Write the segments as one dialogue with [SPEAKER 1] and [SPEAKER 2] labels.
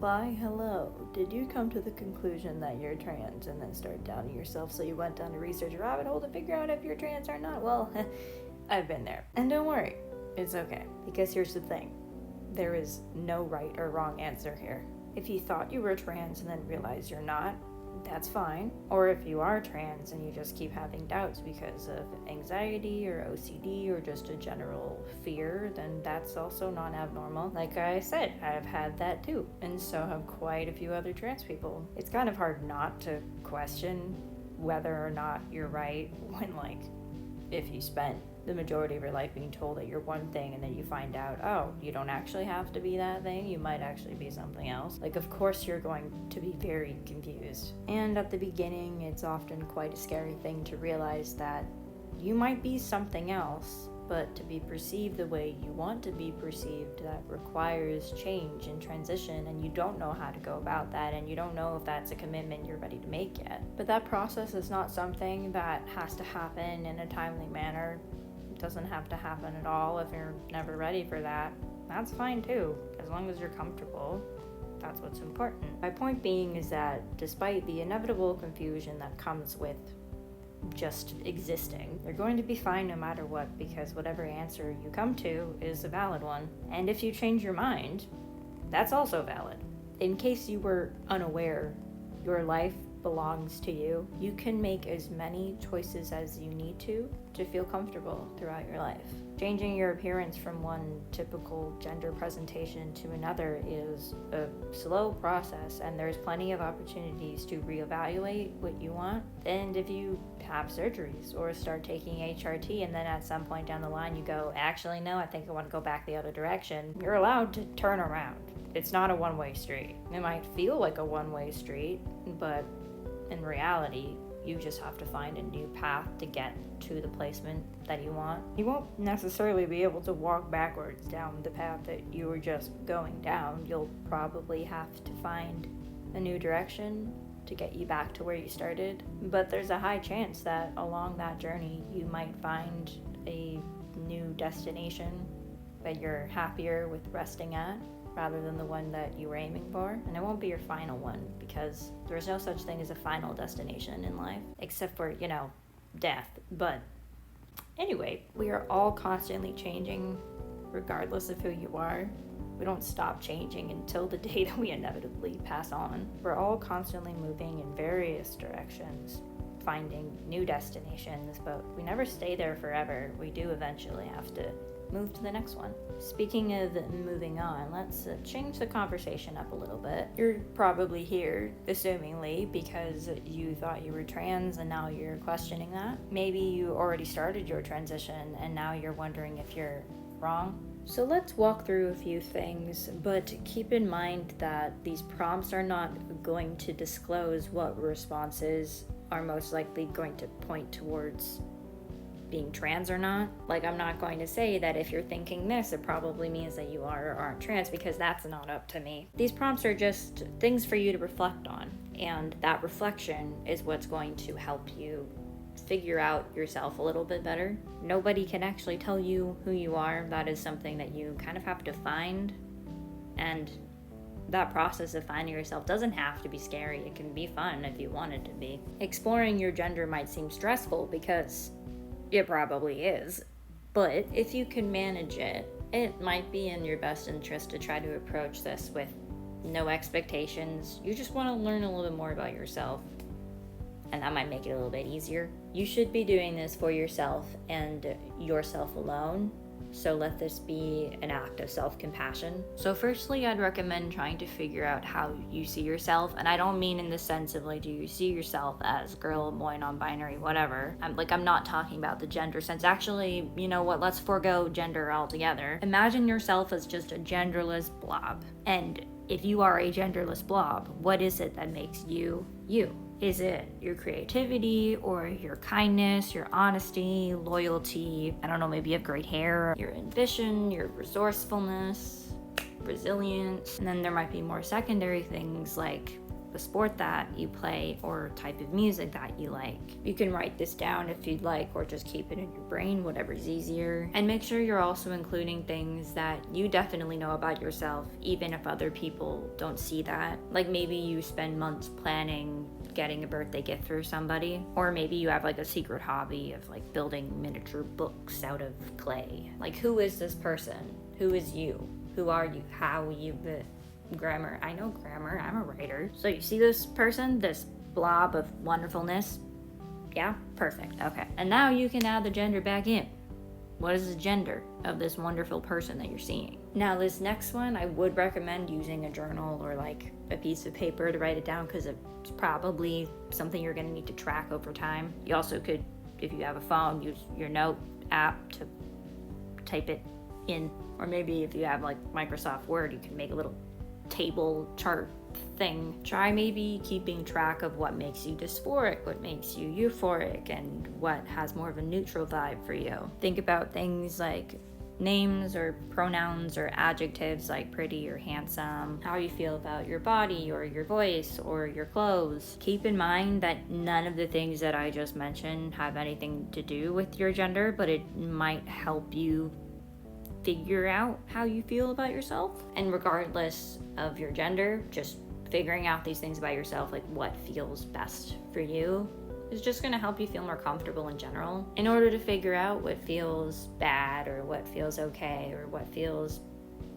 [SPEAKER 1] Why, hello. Did you come to the conclusion that you're trans and then start doubting yourself, so you went down a research rabbit hole to figure out if you're trans or not? Well, I've been there. And don't worry, it's okay. Because here's the thing. There is no right or wrong answer here. If you thought you were trans and then realized you're not, that's fine. Or if you are trans and you just keep having doubts because of anxiety or OCD or just a general fear, then that's also not abnormal. Like I said, I've had that too, and so have quite a few other trans people. It's kind of hard not to question whether or not you're right when, if you spent the majority of your life being told that you're one thing and then you find out, oh, you don't actually have to be that thing, you might actually be something else. Of course you're going to be very confused. And at the beginning, it's often quite a scary thing to realize that you might be something else, but to be perceived the way you want to be perceived, that requires change and transition, and you don't know how to go about that, and you don't know if that's a commitment you're ready to make yet. But that process is not something that has to happen in a timely manner. It doesn't have to happen at all if you're never ready for that. That's fine too, as long as you're comfortable. That's what's important. My point being is that despite the inevitable confusion that comes with just existing, you're going to be fine no matter what, because whatever answer you come to is a valid one. And if you change your mind, that's also valid. In case you were unaware, your life belongs to you. You can make as many choices as you need to feel comfortable throughout your life. Changing your appearance from one typical gender presentation to another is a slow process, and there's plenty of opportunities to reevaluate what you want. And if you have surgeries or start taking HRT and then at some point down the line you go, actually no, I think I want to go back the other direction, you're allowed to turn around. It's not a one-way street. It might feel like a one-way street, but in reality, you just have to find a new path to get to the placement that you want. You won't necessarily be able to walk backwards down the path that you were just going down. You'll probably have to find a new direction to get you back to where you started. But there's a high chance that along that journey, you might find a new destination that you're happier with resting at, rather than the one that you were aiming for. And it won't be your final one, because there's no such thing as a final destination in life, except for, death. But anyway, we are all constantly changing, regardless of who you are. We don't stop changing until the day that we inevitably pass on. We're all constantly moving in various directions, finding new destinations, but we never stay there forever. We do eventually have to move to the next one. Speaking of moving on, let's change the conversation up a little bit. You're probably here, assumingly, because you thought you were trans and now you're questioning that. Maybe you already started your transition and now you're wondering if you're wrong. So let's walk through a few things, but keep in mind that these prompts are not going to disclose what responses are most likely going to point towards being trans or not. I'm not going to say that if you're thinking this, it probably means that you are or aren't trans, because that's not up to me. These prompts are just things for you to reflect on, and that reflection is what's going to help you figure out yourself a little bit better. Nobody can actually tell you who you are. That is something that you kind of have to find, and that process of finding yourself doesn't have to be scary. It can be fun if you want it to be. Exploring your gender might seem stressful, because it probably is, but if you can manage it, it might be in your best interest to try to approach this with no expectations. You just want to learn a little bit more about yourself, and that might make it a little bit easier. You should be doing this for yourself and yourself alone, so let this be an act of self-compassion. So firstly, I'd recommend trying to figure out how you see yourself, and I don't mean in the sense of do you see yourself as girl, boy, non-binary, whatever. I'm not talking about the gender sense. Actually, you know what, let's forego gender altogether. Imagine yourself as just a genderless blob, and if you are a genderless blob, what is it that makes you you? Is it your creativity or your kindness, your honesty, loyalty? I don't know, maybe you have great hair, your ambition, your resourcefulness, resilience. And then there might be more secondary things like the sport that you play or type of music that you like. You can write this down if you'd like, or just keep it in your brain, whatever's easier. And make sure you're also including things that you definitely know about yourself, even if other people don't see that. Like maybe you spend months planning getting a birthday gift for somebody, or maybe you have like a secret hobby of like building miniature books out of clay. Like, who is this person? Who is you? Who are you? How you grammar? I know grammar, I'm a writer. So you see this person, this blob of wonderfulness? Yeah, perfect. Okay. And now you can add the gender back in. What is the gender of this wonderful person that you're seeing? Now this next one, I would recommend using a journal or like a piece of paper to write it down, because it's probably something you're gonna need to track over time. You also could, if you have a phone, use your note app to type it in. Or maybe if you have like Microsoft Word, you can make a little table chart thing. Try maybe keeping track of what makes you dysphoric, what makes you euphoric, and what has more of a neutral vibe for you. Think about things like names or pronouns or adjectives like pretty or handsome, how you feel about your body or your voice or your clothes. Keep in mind that none of the things that I just mentioned have anything to do with your gender, but it might help you figure out how you feel about yourself. And regardless of your gender, just figuring out these things about yourself, like what feels best for you, is just going to help you feel more comfortable in general. In order to figure out what feels bad or what feels okay or what feels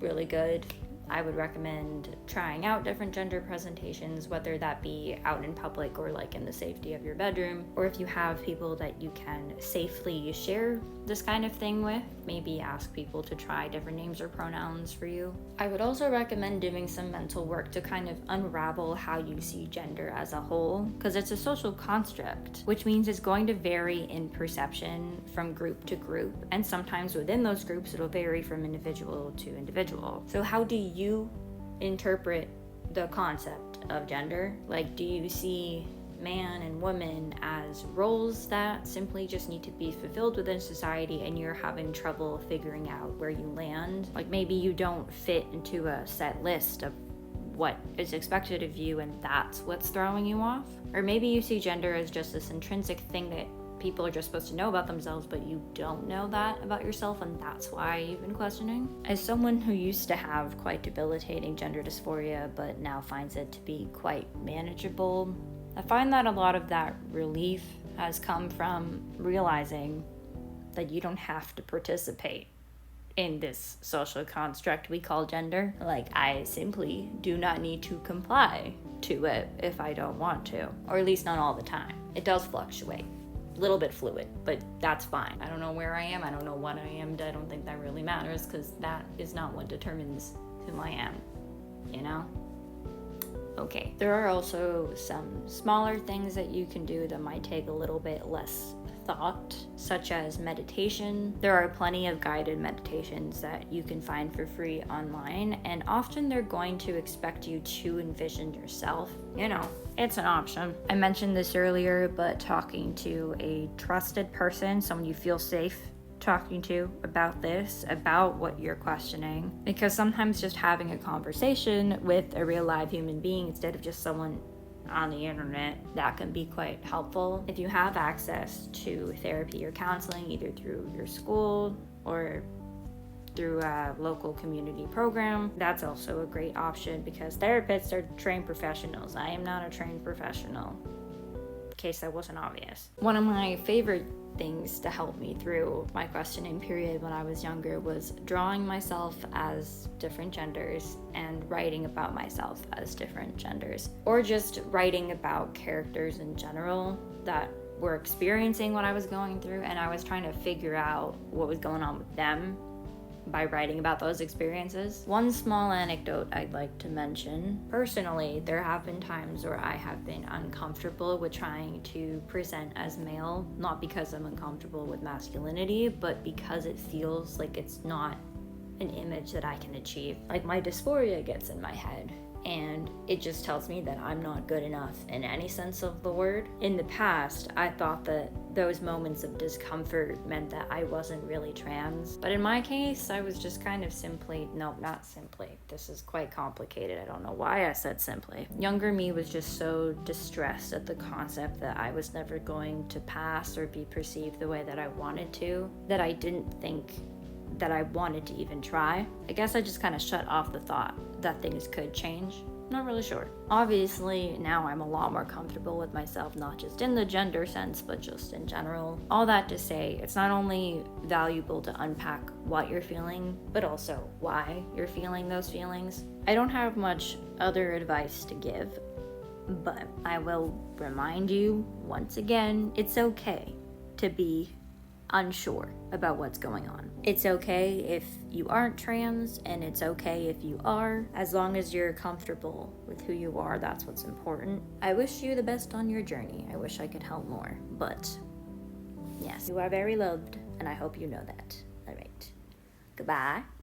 [SPEAKER 1] really good, I would recommend trying out different gender presentations, whether that be out in public or like in the safety of your bedroom, or if you have people that you can safely share this kind of thing with, maybe ask people to try different names or pronouns for you. I would also recommend doing some mental work to kind of unravel how you see gender as a whole, because it's a social construct, which means it's going to vary in perception from group to group, and sometimes within those groups it'll vary from individual to individual. So how do you interpret the concept of gender? Like, do you see man and woman as roles that simply just need to be fulfilled within society, and you're having trouble figuring out where you land? Like maybe you don't fit into a set list of what is expected of you, and that's what's throwing you off. Or maybe you see gender as just this intrinsic thing that people are just supposed to know about themselves, but you don't know that about yourself, and that's why you've been questioning. As someone who used to have quite debilitating gender dysphoria, but now finds it to be quite manageable, I find that a lot of that relief has come from realizing that you don't have to participate in this social construct we call gender. Like, I simply do not need to comply to it if I don't want to, or at least not all the time. It does fluctuate. A little bit fluid, but that's fine. I don't know where I am. I don't know what I am. I don't think that really matters, because that is not what determines who I am, you know? Okay. There are also some smaller things that you can do that might take a little bit less thought, such as meditation. There are plenty of guided meditations that you can find for free online, and often they're going to expect you to envision yourself. You know, it's an option. I mentioned this earlier, but talking to a trusted person, someone you feel safe talking to about this, about what you're questioning, because sometimes just having a conversation with a real live human being instead of just someone on the internet, that can be quite helpful. If you have access to therapy or counseling, either through your school or through a local community program, that's also a great option, because therapists are trained professionals. I am not a trained professional, in case that wasn't obvious. One of my favorite things to help me through my questioning period when I was younger was drawing myself as different genders and writing about myself as different genders, or just writing about characters in general that were experiencing what I was going through, and I was trying to figure out what was going on with them by writing about those experiences. One small anecdote I'd like to mention. Personally, there have been times where I have been uncomfortable with trying to present as male, not because I'm uncomfortable with masculinity, but because it feels like it's not an image that I can achieve. Like, my dysphoria gets in my head, and it just tells me that I'm not good enough in any sense of the word. In the past, I thought that those moments of discomfort meant that I wasn't really trans. But in my case, I was just kind of simply, no, not simply. This is quite complicated. I don't know why I said simply. Younger me was just so distressed at the concept that I was never going to pass or be perceived the way that I wanted to, that I didn't think that I wanted to even try. I guess I just kind of shut off the thought that things could change. Not really sure. Obviously, now I'm a lot more comfortable with myself, not just in the gender sense, but just in general. All that to say, it's not only valuable to unpack what you're feeling, but also why you're feeling those feelings. I don't have much other advice to give, but I will remind you once again, it's okay to be unsure about what's going on. It's okay if you aren't trans, and it's okay if you are. As long as you're comfortable with who you are, that's what's important. I wish you the best on your journey. I wish I could help more, but yes, you are very loved, and I hope you know that. All right. Goodbye.